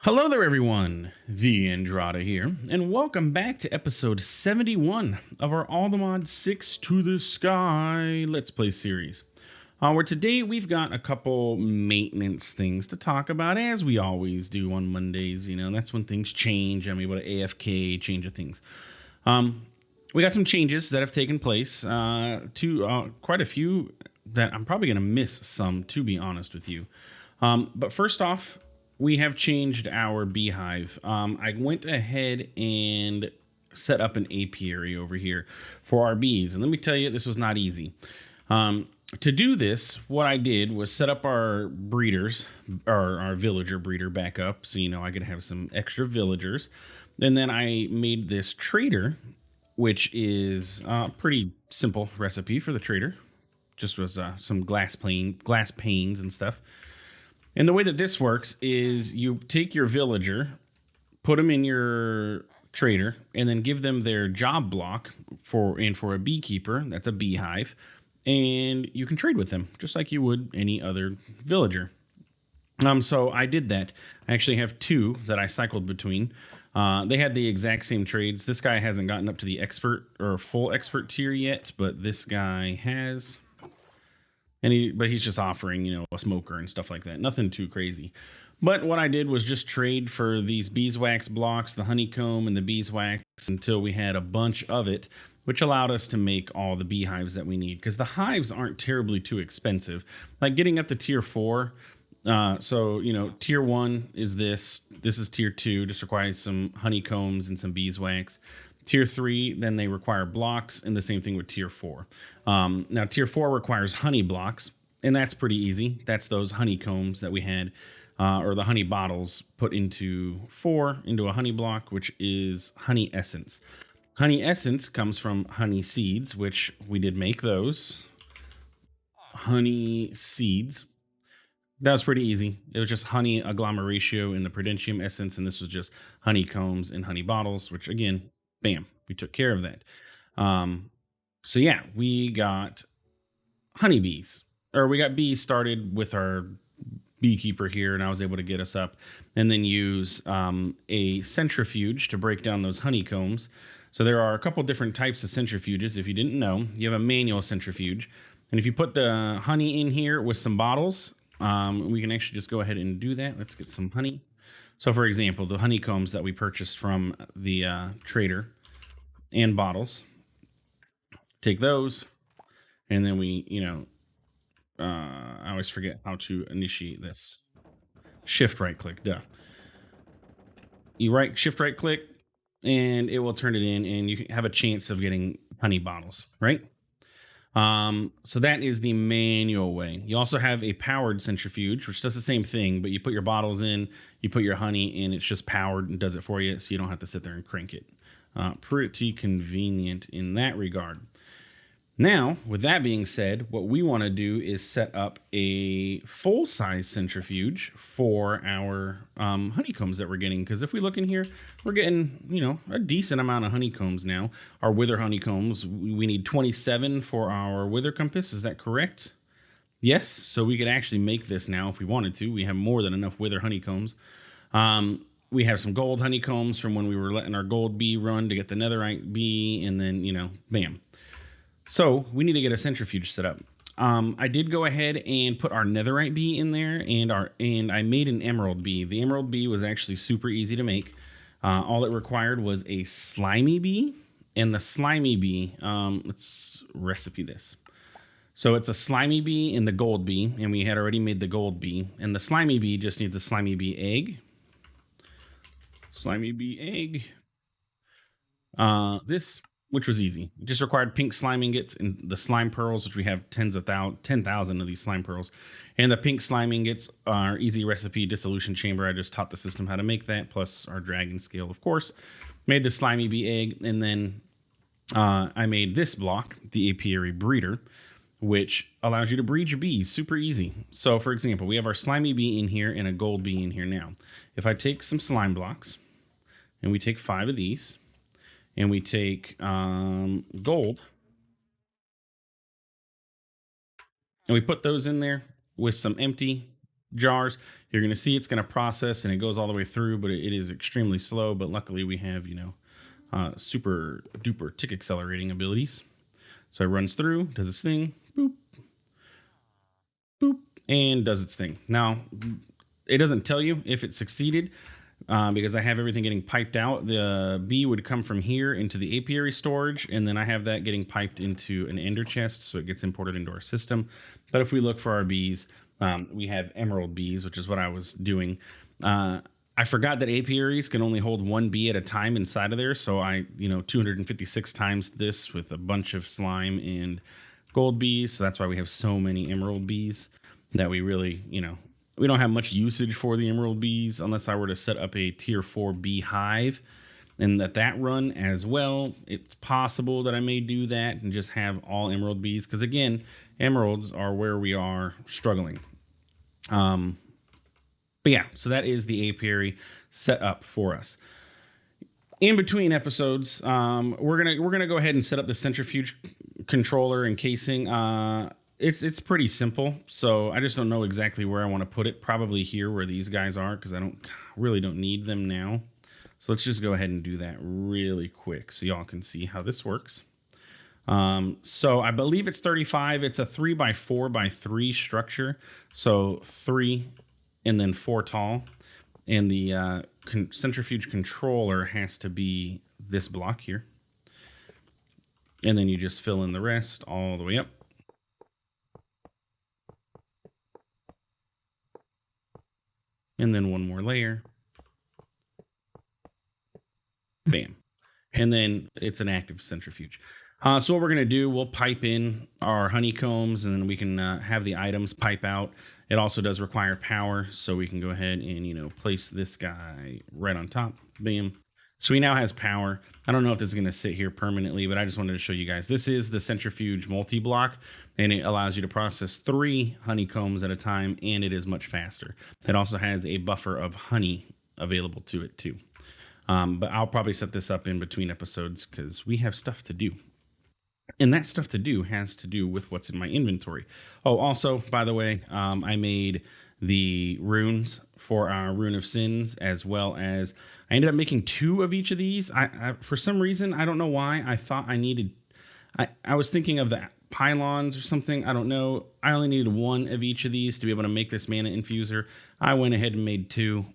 Hello there, everyone. TheAndrata here, and welcome back to episode 71 of our All the Mods 6 to the Sky Let's Play series. Where today we've got a couple maintenance things to talk about, as we always do on Mondays. You know, that's when things change. I'm able to AFK, change of things. We got some changes that have taken place, to quite a few that I'm probably going to miss some, to be honest with you. But first off, we have changed our beehive. I went ahead and set up an apiary over here for our bees. And let me tell you, this was not easy. To do this, what I did was set up our breeders, or our villager breeder back up. So, you know, I could have some extra villagers. And then I made this trader, which is a pretty simple recipe for the trader. Just was some glass panes and stuff. And the way that this works is you take your villager, put them in your trader, and then give them their job block for a beekeeper. That's a beehive. And you can trade with them just like you would any other villager. So I did that. I actually have two that I cycled between. They had the exact same trades. This guy hasn't gotten up to the expert or full expert tier yet, but this guy has. But he's just offering, you know, a smoker and stuff like that. Nothing too crazy. But what I did was just trade for these beeswax blocks, the honeycomb and the beeswax, until we had a bunch of it, which allowed us to make all the beehives that we need. Because the hives aren't terribly too expensive. Like getting up to tier 4. So, you know, tier 1 is this. This is tier 2. Just requires some honeycombs and some beeswax. Tier 3, then they require blocks, and the same thing with tier 4. Now, tier 4 requires honey blocks, and that's pretty easy. That's those honeycombs that we had, or the honey bottles put into a honey block, which is honey essence. Honey essence comes from honey seeds, which we did make those. Honey seeds. That was pretty easy. It was just honey agglomeratio in the prudentium essence, and this was just honeycombs and honey bottles, which again, bam, we took care of that. So yeah, we got honeybees, or we got bees started with our beekeeper here, and I was able to get us up, and then use a centrifuge to break down those honeycombs. So there are a couple different types of centrifuges. If you didn't know, you have a manual centrifuge, and if you put the honey in here with some bottles, we can actually just go ahead and do that. Let's get some honey. So for example, the honeycombs that we purchased from the trader and bottles, take those, and then we, you know, I always forget how to initiate this. Shift right click, duh. You shift right click, and it will turn it in, and you have a chance of getting honey bottles, right? So that is the manual way. You also have a powered centrifuge, which does the same thing, but you put your bottles in, you put your honey in, it's just powered and does it for you, so you don't have to sit there and crank it. Pretty convenient in that regard. Now, with that being said, what we want to do is set up a full-size centrifuge for our honeycombs that we're getting. Because if we look in here, we're getting, you know, a decent amount of honeycombs now. Our wither honeycombs, we need 27 for our wither compass. Is that correct? Yes. So we could actually make this now if we wanted to. We have more than enough wither honeycombs. We have some gold honeycombs from when we were letting our gold bee run to get the netherite bee. And then, you know, bam. So we need to get a centrifuge set up. I did go ahead and put our netherite bee in there, and I made an emerald bee. The emerald bee was actually super easy to make. All it required was a slimy bee, and the slimy bee, let's recipe this. So it's a slimy bee and the gold bee, and we had already made the gold bee, and the slimy bee just needs a slimy bee egg. Slimy bee egg. This, which was easy. It just required pink slime ingots and the slime pearls, which we have 10,000 of these slime pearls. And the pink slime ingots are easy recipe dissolution chamber. I just taught the system how to make that, plus our dragon scale, of course. Made the slimy bee egg, and then I made this block, the apiary breeder, which allows you to breed your bees super easy. So for example, we have our slimy bee in here and a gold bee in here now. If I take some slime blocks, and we take 5 of these, and we take gold, and we put those in there with some empty jars. You're going to see it's going to process and it goes all the way through, but it is extremely slow. But luckily we have, super duper tick accelerating abilities. So it runs through, does its thing, boop, boop, and does its thing. Now, it doesn't tell you if it succeeded because I have everything getting piped out. The bee would come from here into the apiary storage, and then I have that getting piped into an ender chest, so it gets imported into our system. But if we look for our bees, we have emerald bees, which is what I was doing. I forgot that apiaries can only hold one bee at a time inside of there, so I 256 times this with a bunch of slime and gold bees. So that's why we have so many emerald bees that we really, we don't have much usage for the emerald bees unless I were to set up a tier 4 bee hive and let that run as well. It's possible that I may do that and just have all emerald bees because, again, emeralds are where we are struggling. But yeah, so that is the apiary set up for us. In between episodes, we're gonna go ahead and set up the centrifuge controller and casing. It's pretty simple, so I just don't know exactly where I want to put it. Probably here where these guys are, because I really don't need them now. So let's just go ahead and do that really quick so y'all can see how this works. So I believe it's 35. It's a 3x4x3 structure. So 3 and then 4 tall. And the centrifuge controller has to be this block here. And then you just fill in the rest all the way up. And then one more layer. Bam. And then it's an active centrifuge. So what we're going to do, we'll pipe in our honeycombs and then we can have the items pipe out. It also does require power, so we can go ahead and, place this guy right on top. Bam. So he now has power. I don't know if this is going to sit here permanently, but I just wanted to show you guys. This is the centrifuge multi-block, and it allows you to process 3 honeycombs at a time, and it is much faster. It also has a buffer of honey available to it too. But I'll probably set this up in between episodes because we have stuff to do. And that stuff to do has to do with what's in my inventory. Oh, also, by the way, I made the runes for our Rune of Sins, as well as I ended up making 2 of each of these. I for some reason, I don't know why, I thought I needed, I was thinking of the pylons or something. I don't know. I only needed 1 of each of these to be able to make this mana infuser. I went ahead and made 2.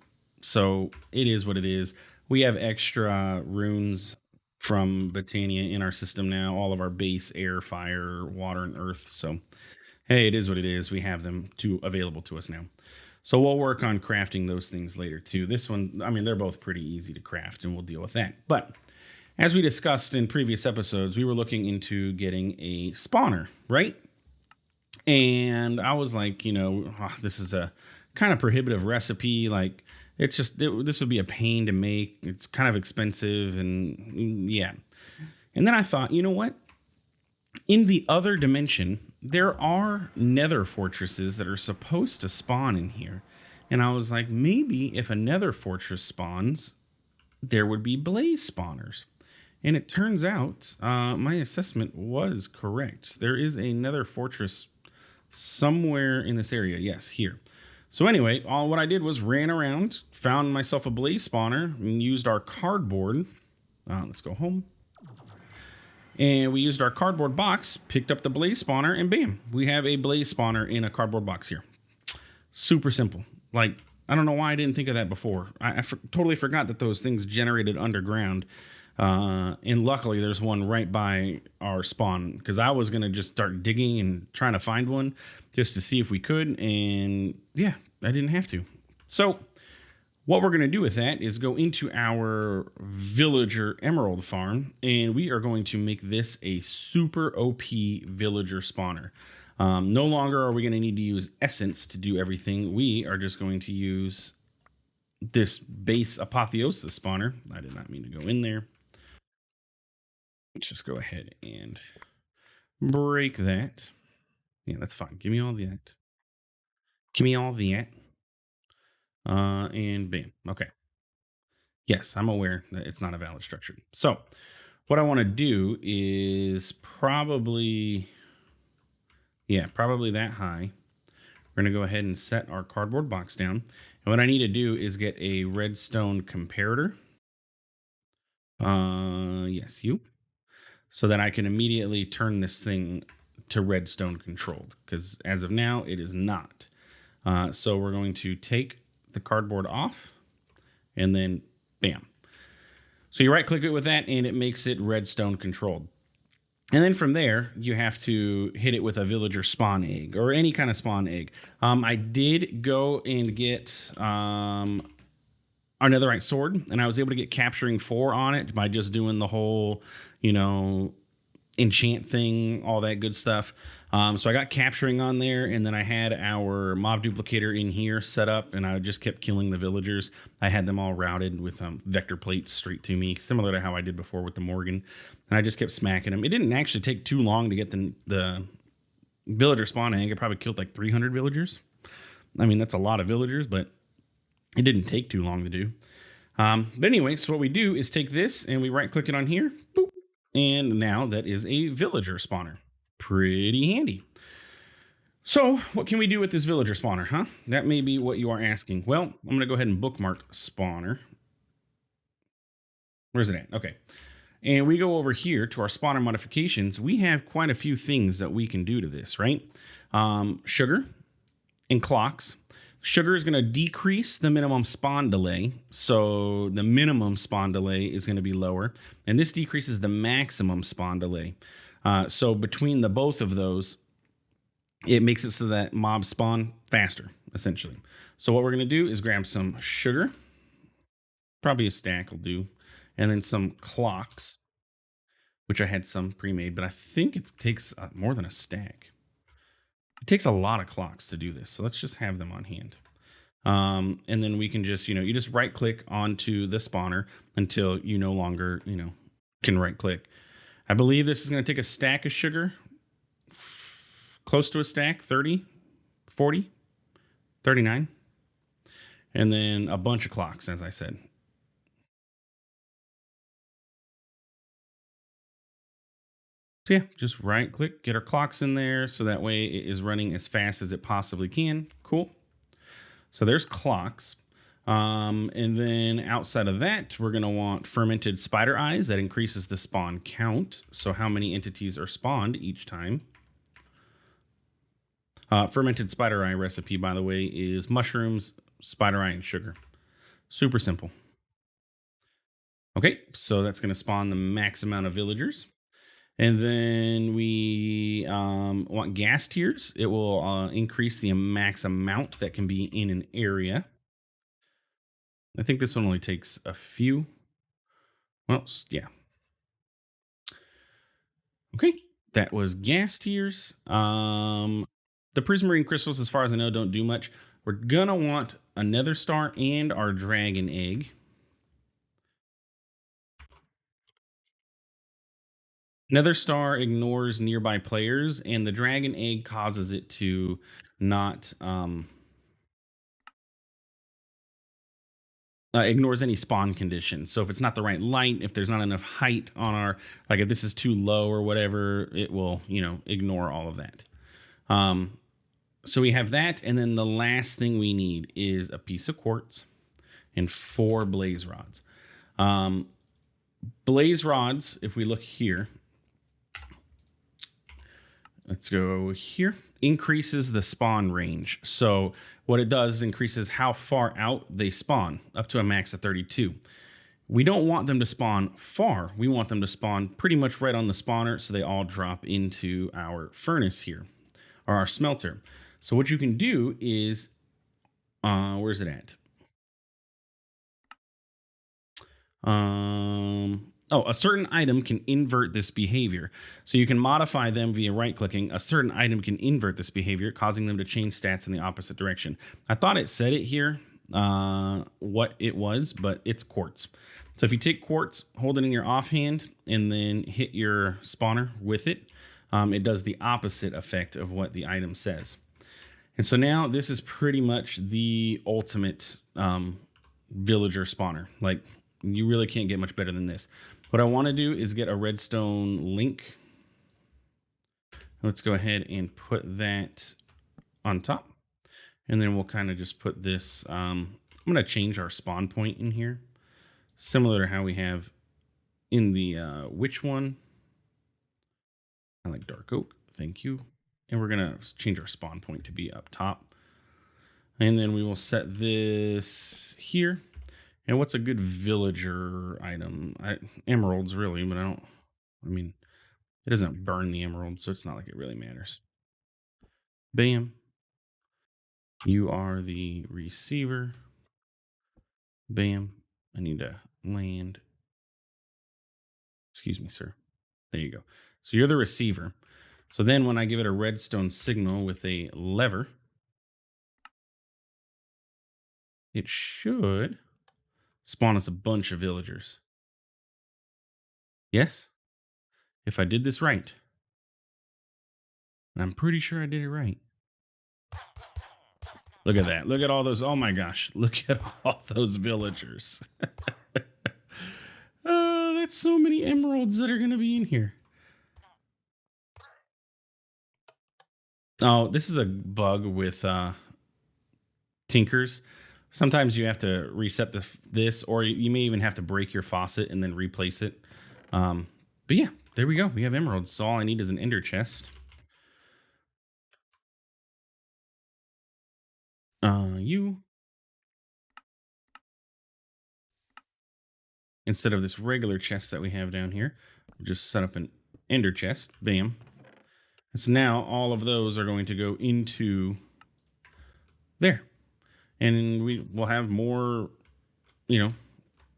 So it is what it is. We have extra runes from Botania in our system now, all of our base, air, fire, water, and earth. So, hey, it is what it is. We have them available to us now. So we'll work on crafting those things later too. This one, I mean, they're both pretty easy to craft and we'll deal with that. But as we discussed in previous episodes, we were looking into getting a spawner, right? And I was like, this is a kind of prohibitive recipe. Like, this would be a pain to make. It's kind of expensive and yeah. And then I thought, you know what? In the other dimension, there are nether fortresses that are supposed to spawn in here. And I was like, maybe if a nether fortress spawns, there would be blaze spawners. And it turns out my assessment was correct. There is a nether fortress somewhere in this area. Yes, here. So anyway, what I did was ran around, found myself a blaze spawner, and used our cardboard. Let's go home. And we used our cardboard box, picked up the blaze spawner, and bam, we have a blaze spawner in a cardboard box here. Super simple. Like, I don't know why I didn't think of that before. I totally forgot that those things generated underground. And luckily there's one right by our spawn, because I was going to just start digging and trying to find one just to see if we could. And yeah, I didn't have to. So what we're going to do with that is go into our villager emerald farm, and we are going to make this a super OP villager spawner. No longer are we going to need to use essence to do everything. We are just going to use this base apotheosis spawner. I did not mean to go in there. Let's just go ahead and break that. Yeah, that's fine. Give me all that. Give me all that. And bam. Okay. Yes, I'm aware that it's not a valid structure. So what I want to do is probably that high. We're going to go ahead and set our cardboard box down. And what I need to do is get a redstone comparator. Yes, you. So that I can immediately turn this thing to redstone controlled, because as of now, it is not. So we're going to take the cardboard off and then bam. So you right click it with that and it makes it redstone controlled. And then from there, you have to hit it with a villager spawn egg or any kind of spawn egg. I did go and get our netherite sword, and I was able to get capturing 4 on it by just doing the whole, enchant thing, all that good stuff. So I got capturing on there, and then I had our mob duplicator in here set up, and I just kept killing the villagers. I had them all routed with vector plates straight to me, similar to how I did before with the Morgan. And I just kept smacking them. It didn't actually take too long to get the villager spawn egg. I probably killed like 300 villagers. I mean, that's a lot of villagers, but it didn't take too long to do. But anyway, so what we do is take this and we right click it on here. Boop. And now that is a villager spawner. Pretty handy. So what can we do with this villager spawner, huh? That may be what you are asking. Well, I'm going to go ahead and bookmark spawner. Where's it at? Okay. And we go over here to our spawner modifications. We have quite a few things that we can do to this, right? Sugar and clocks. Sugar is going to decrease the minimum spawn delay. So the minimum spawn delay is going to be lower. And this decreases the maximum spawn delay. So between the both of those, it makes it so that mobs spawn faster, essentially. So what we're going to do is grab some sugar. Probably a stack will do. And then some clocks, which I had some pre-made, but I think it takes more than a stack. It takes a lot of clocks to do this, so let's just have them on hand. And then we can just, you just right click onto the spawner until you no longer, can right click. I believe this is going to take a stack of sugar, close to a stack, 30, 40, 39, and then a bunch of clocks, as I said. So yeah, just right click, get our clocks in there so that way it is running as fast as it possibly can. Cool. So there's clocks. And then outside of that, we're going to want fermented spider eyes. That increases the spawn count. So how many entities are spawned each time. Fermented spider eye recipe, by the way, is mushrooms, spider eye, and sugar. Super simple. Okay, so that's going to spawn the max amount of villagers. And then we want gas tiers. It will increase the max amount that can be in an area. I think this one only takes a few. Well, yeah. Okay, that was gas tiers. The prismarine crystals, as far as I know, don't do much. We're going to want a nether star and our dragon egg. Nether star ignores nearby players, and the dragon egg causes it to not ignores any spawn conditions. So if it's not the right light, if there's not enough height on our, like if this is too low or whatever, it will, ignore all of that. So we have that, and then the last thing we need is a piece of quartz and 4 blaze rods. Blaze rods, if we look here, let's go here, increases the spawn range. So what it does is increases how far out they spawn, up to a max of 32. We don't want them to spawn far. We want them to spawn pretty much right on the spawner, so they all drop into our furnace here, or our smelter. So what you can do is, where's it at? A certain item can invert this behavior. So you can modify them via right-clicking. A certain item can invert this behavior, causing them to change stats in the opposite direction. I thought it said it here, what it was, but it's quartz. So if you take quartz, hold it in your offhand, and then hit your spawner with it, it does the opposite effect of what the item says. And so now this is pretty much the ultimate villager spawner. Like, you really can't get much better than this. What I want to do is get a redstone link. Let's go ahead and put that on top. And then we'll kind of just put this, I'm going to change our spawn point in here, similar to how we have in the witch one. I like dark oak. Thank you. And we're going to change our spawn point to be up top. And then we will set this here. And what's a good villager item? Emeralds, really, but I mean, it doesn't burn the emerald, so it's not like it really matters. Bam. You are the receiver. Bam. I need to land. Excuse me, sir. There you go. So you're the receiver. So then when I give it a redstone signal with a lever, it should spawn us a bunch of villagers. Yes? If I did this right. And I'm pretty sure I did it right. Look at that. Look at all those. Oh my gosh. Look at all those villagers. That's so many emeralds that are going to be in here. Oh, this is a bug with Tinkers. Sometimes you have to reset this, or you may even have to break your faucet and then replace it. But yeah, there we go. We have emeralds. So all I need is an ender chest. You instead of this regular chest that we have down here, we'll just set up an ender chest. Bam. And so now all of those are going to go into there, and we will have more,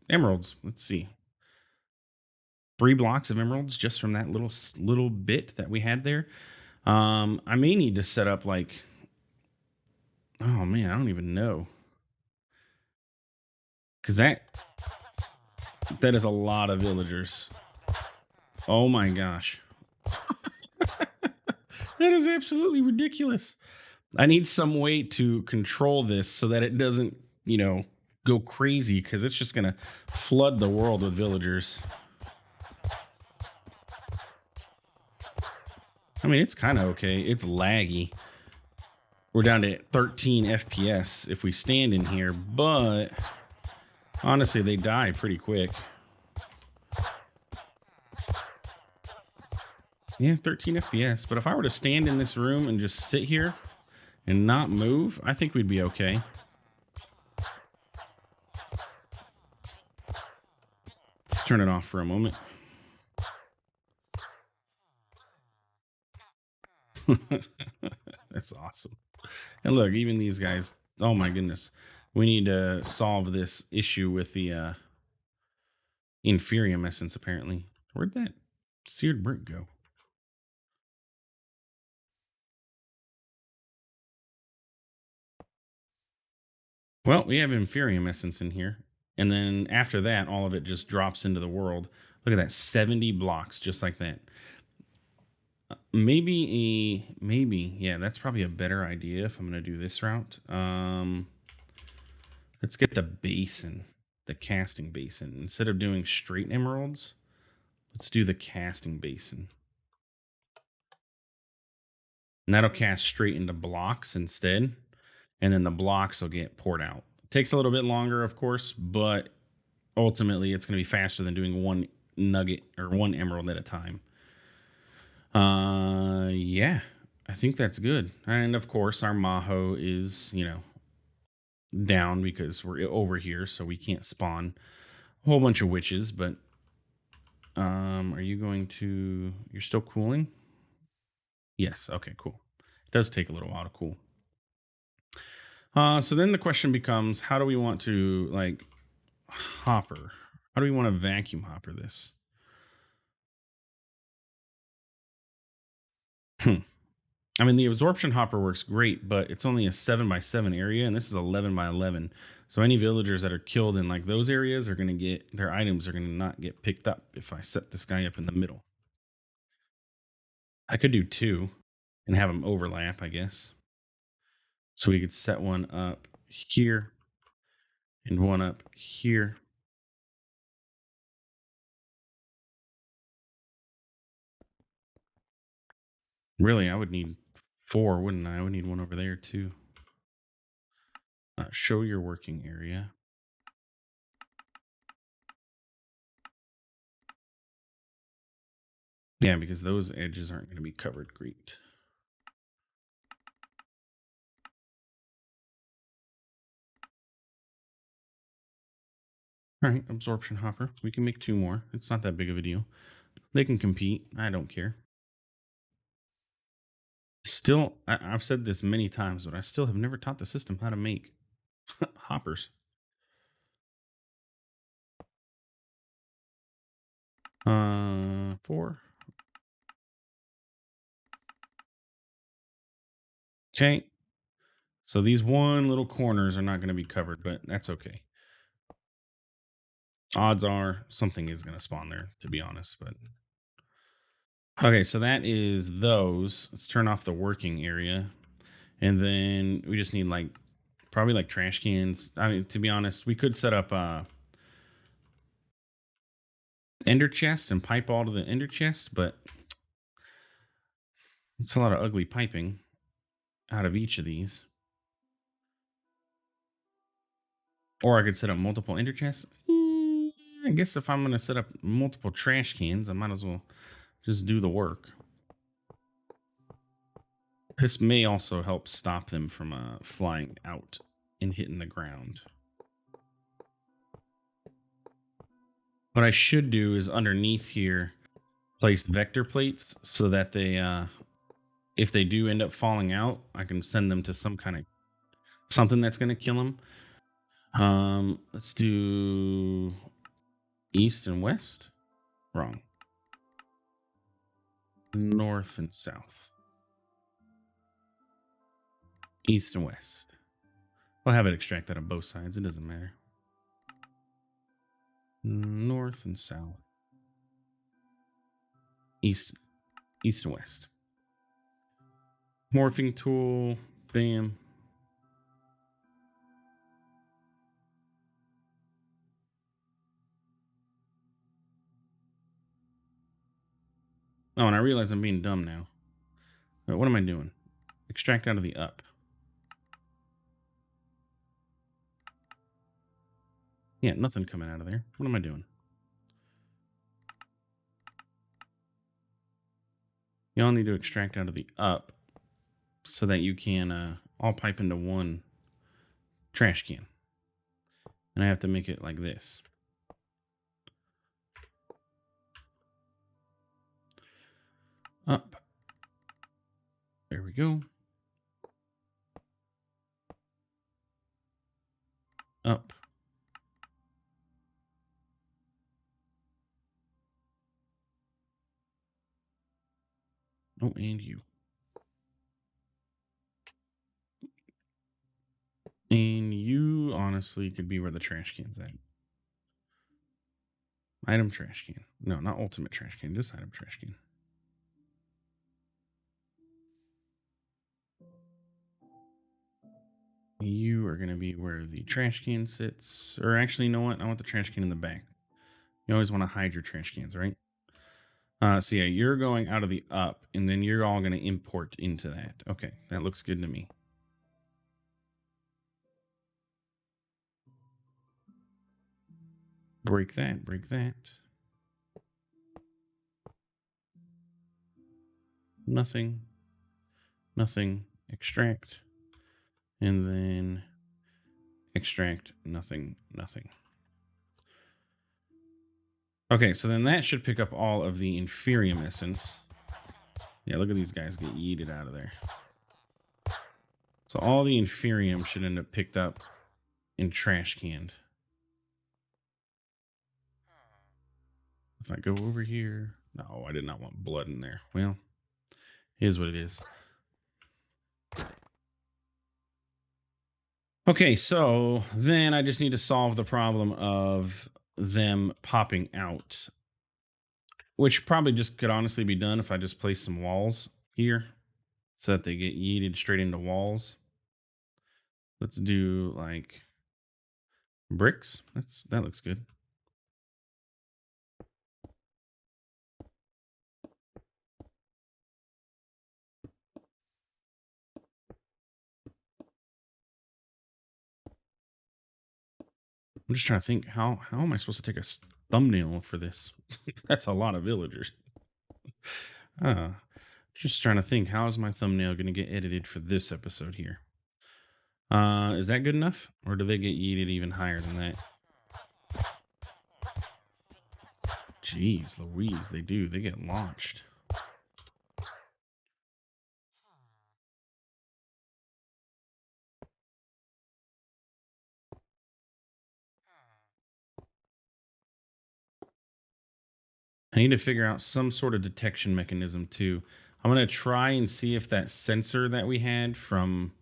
emeralds. Let's see. 3 blocks of emeralds just from that little bit that we had there. I may need to set up like, oh man, I don't even know, because that is a lot of villagers. Oh my gosh, that is absolutely ridiculous. I need some way to control this so that it doesn't, go crazy, because it's just gonna flood the world with villagers. I mean, it's kind of okay. It's laggy. We're down to 13 FPS if we stand in here, but honestly, they die pretty quick. Yeah, 13 FPS. But if I were to stand in this room and just sit here and not move, I think we'd be okay. Let's turn it off for a moment. That's awesome. And look, even these guys, oh my goodness. We need to solve this issue with the inferium essence, apparently. Where'd that seared brick go? Well, we have inferium essence in here. And then after that, all of it just drops into the world. Look at that, 70 blocks, just like that. Maybe, yeah, that's probably a better idea if I'm going to do this route. Let's get the basin, the casting basin. Instead of doing straight emeralds, let's do the casting basin. And that'll cast straight into blocks instead. And then the blocks will get poured out. It takes a little bit longer, of course, but ultimately it's going to be faster than doing one nugget or one emerald at a time. Yeah, I think that's good. And of course, our Maho is, down because we're over here, so we can't spawn a whole bunch of witches. But are you going to? You're still cooling? Yes. Okay. Cool. It does take a little while to cool. So then the question becomes, how do we want to hopper? How do we want to vacuum hopper this? I mean, the absorption hopper works great, but it's only a 7x7 area, and this is 11x11. So any villagers that are killed in those areas are going to get their items are going to not get picked up if I set this guy up in the middle. I could do 2 and have them overlap, I guess. So we could set one up here and one up here. Really, I would need 4, wouldn't I? I would need one over there too. Show your working area. Yeah, because those edges aren't going to be covered. Great. All right, absorption hopper. We can make 2 more. It's not that big of a deal. They can compete. I don't care. Still, I've said this many times, but I still have never taught the system how to make hoppers. 4. Okay. So these one little corners are not going to be covered, but that's okay. Odds are something is going to spawn there, to be honest. But okay, so that is those. Let's turn off the working area, and then we just need like probably like trash cans. I mean, to be honest, we could set up ender chest and pipe all to the ender chest, but it's a lot of ugly piping out of each of these. Or I could set up multiple ender chests. I guess if I'm going to set up multiple trash cans, I might as well just do the work. This may also help stop them from flying out and hitting the ground. What I should do is underneath here place vector plates so that they if they do end up falling out, I can send them to some kind of something that's going to kill them. Let's do east and west. Wrong. North and south. East and west. We'll have it extract that on both sides. It doesn't matter. North and south. East and west. Morphing tool. Bam. Oh, and I realize I'm being dumb now. But what am I doing? Extract out of the up. Yeah, nothing coming out of there. What am I doing? You all need to extract out of the up so that you can all pipe into one trash can. And I have to make it like this. Up. There we go. Up. Oh, and you. And you honestly could be where the trash can's at. Item trash can. No, not ultimate trash can, just item trash can. You are going to be where the trash can sits. Or actually, you know what? I want the trash can in the back. You always want to hide your trash cans, right? So yeah, you're going out of the up, and then you're all going to import into that. Okay, that looks good to me. Break that, break that. Nothing, nothing, extract, and then extract, nothing, nothing. Okay, so then that should pick up all of the inferium essence. Yeah, look at these guys get yeeted out of there. So all the inferium should end up picked up and trash canned. If I go over here, no, I did not want blood in there. Well, here's what it is. Okay, so then I just need to solve the problem of them popping out, which probably just could honestly be done if I just place some walls here so that they get yeeted straight into walls. Let's do like bricks. That looks good. I'm just trying to think how am I supposed to take a thumbnail for this? That's a lot of villagers. Uh, just trying to think, how is my thumbnail going to get edited for this episode here? Is that good enough, or do they get yeeted even higher than that? Jeez Louise, they do. They get launched. I need to figure out some sort of detection mechanism too. I'm going to try and see if that sensor that we had from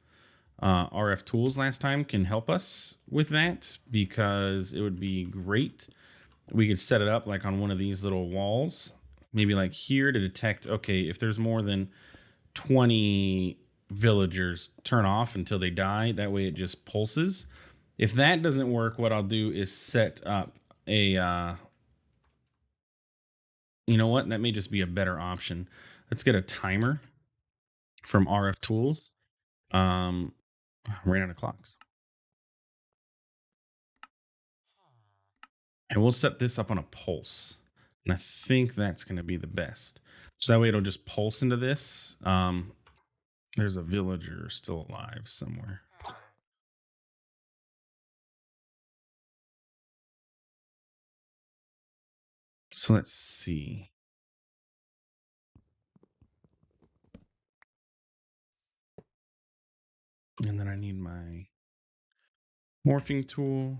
RF Tools last time can help us with that, because it would be great. We could set it up like on one of these little walls, maybe like here, to detect, okay, if there's more than 20 villagers, turn off until they die. That way it just pulses. If that doesn't work, what I'll do is set up a, you know what? That may just be a better option. Let's get a timer from RF Tools. Ran out of clocks. And we'll set this up on a pulse. And I think that's going to be the best. So that way it'll just pulse into this. There's a villager still alive somewhere. So let's see. And then I need my morphing tool.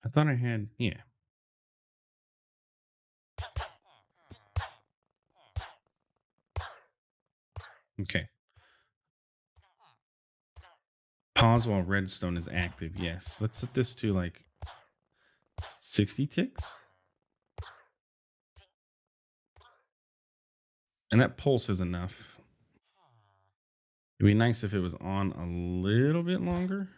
I thought I had, yeah. Okay. Pause while redstone is active. Yes. Let's set this to like 60 ticks. And that pulse is enough. It'd be nice if it was on a little bit longer.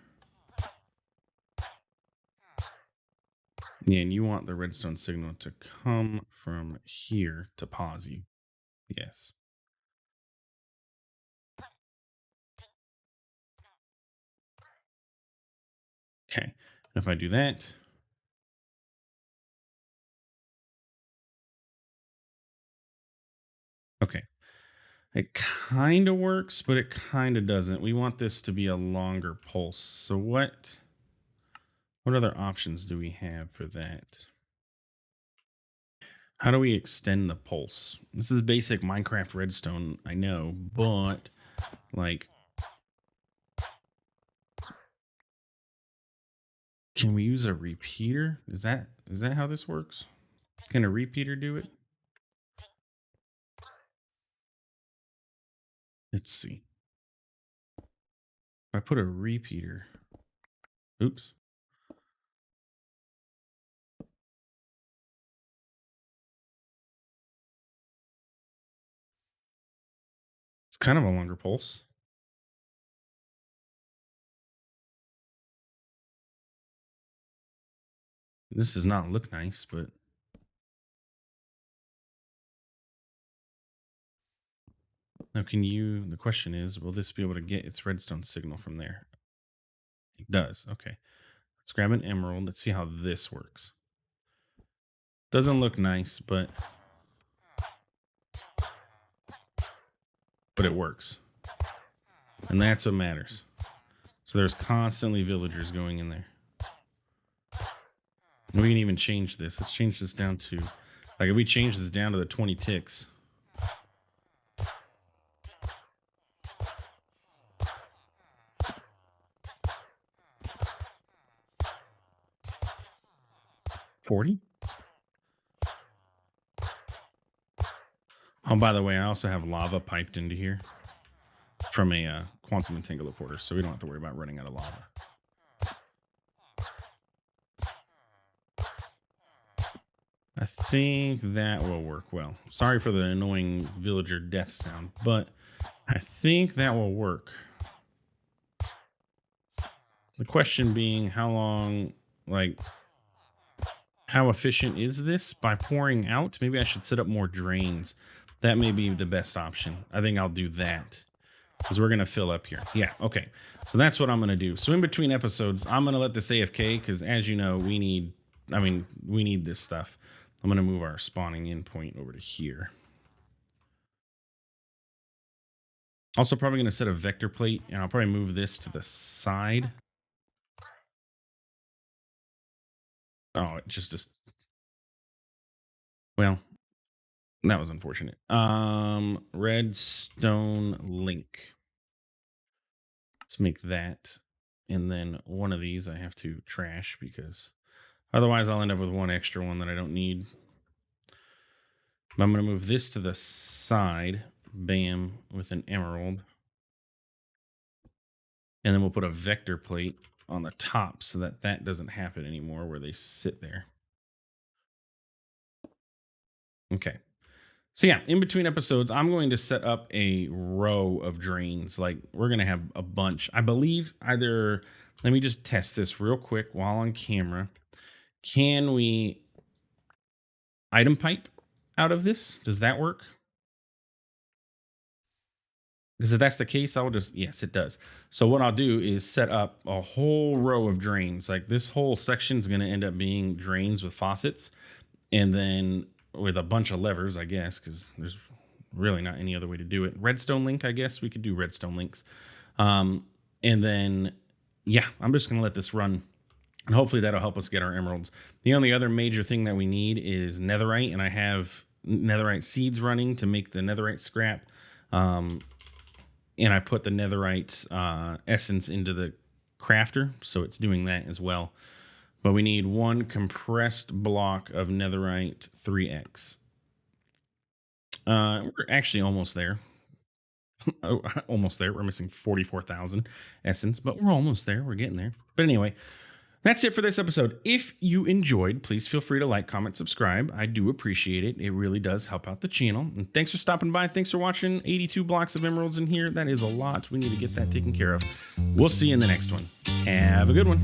Yeah, and you want the redstone signal to come from here to pause you. Yes. Okay. And if I do that, okay. It kind of works, but it kind of doesn't. We want this to be a longer pulse. So what other options do we have for that? How do we extend the pulse? This is basic Minecraft redstone, I know, but like, can we use a repeater? Is that how this works? Can a repeater do it? Let's see. If I put a repeater, oops. It's kind of a longer pulse. This does not look nice, but now the question is, will this be able to get its redstone signal from there? It does. Okay. Let's grab an emerald. Let's see how this works. Doesn't look nice, but it works. And that's what matters. So there's constantly villagers going in there. And we can even change this. Let's change this down to, like, if we change this down to the 20 ticks. $40? Oh, by the way, I also have lava piped into here from a quantum entangler, so we don't have to worry about running out of lava. I think that will work well. Sorry for the annoying villager death sound, but I think that will work. The question being, how long, like, how efficient is this by pouring out? Maybe I should set up more drains. That may be the best option. I think I'll do that. because we're going to fill up here. Yeah, okay. So that's what I'm going to do. So in between episodes, I'm going to let this AFK because, as you know, we need this stuff. I'm going to move our spawning in point over to here. Also probably going to set a vector plate, and I'll probably move this to the side. Oh, it just well, that was unfortunate. Redstone link. Let's make that. And then one of these I have to trash because otherwise I'll end up with one extra one that I don't need. But I'm going to move this to the side. Bam, with an emerald. And then we'll put a vector plate on the top so that that doesn't happen anymore where they sit there. Okay. So yeah, in between episodes, I'm going to set up a row of drains. Like we're going to have a bunch. I believe either, let me just test this real quick while on camera. Can we item pipe out of this? Does that work? Because if that's the case, I'll just, yes, it does. So what I'll do is set up a whole row of drains. Like this whole section is going to end up being drains with faucets. And then with a bunch of levers, I guess, because there's really not any other way to do it. Redstone link, I guess we could do redstone links. And then, yeah, I'm just going to let this run. And hopefully that'll help us get our emeralds. The only other major thing that we need is netherite. And I have netherite seeds running to make the netherite scrap. And I put the netherite essence into the crafter, so it's doing that as well. But we need one compressed block of netherite 3x. We're actually almost there. Almost there. We're missing 44,000 essence, but we're almost there. We're getting there. But anyway, that's it for this episode. If you enjoyed, please feel free to like, comment, subscribe. I do appreciate it. It really does help out the channel. And thanks for stopping by. Thanks for watching. 82 blocks of emeralds in here. That is a lot. We need to get that taken care of. We'll see you in the next one. Have a good one.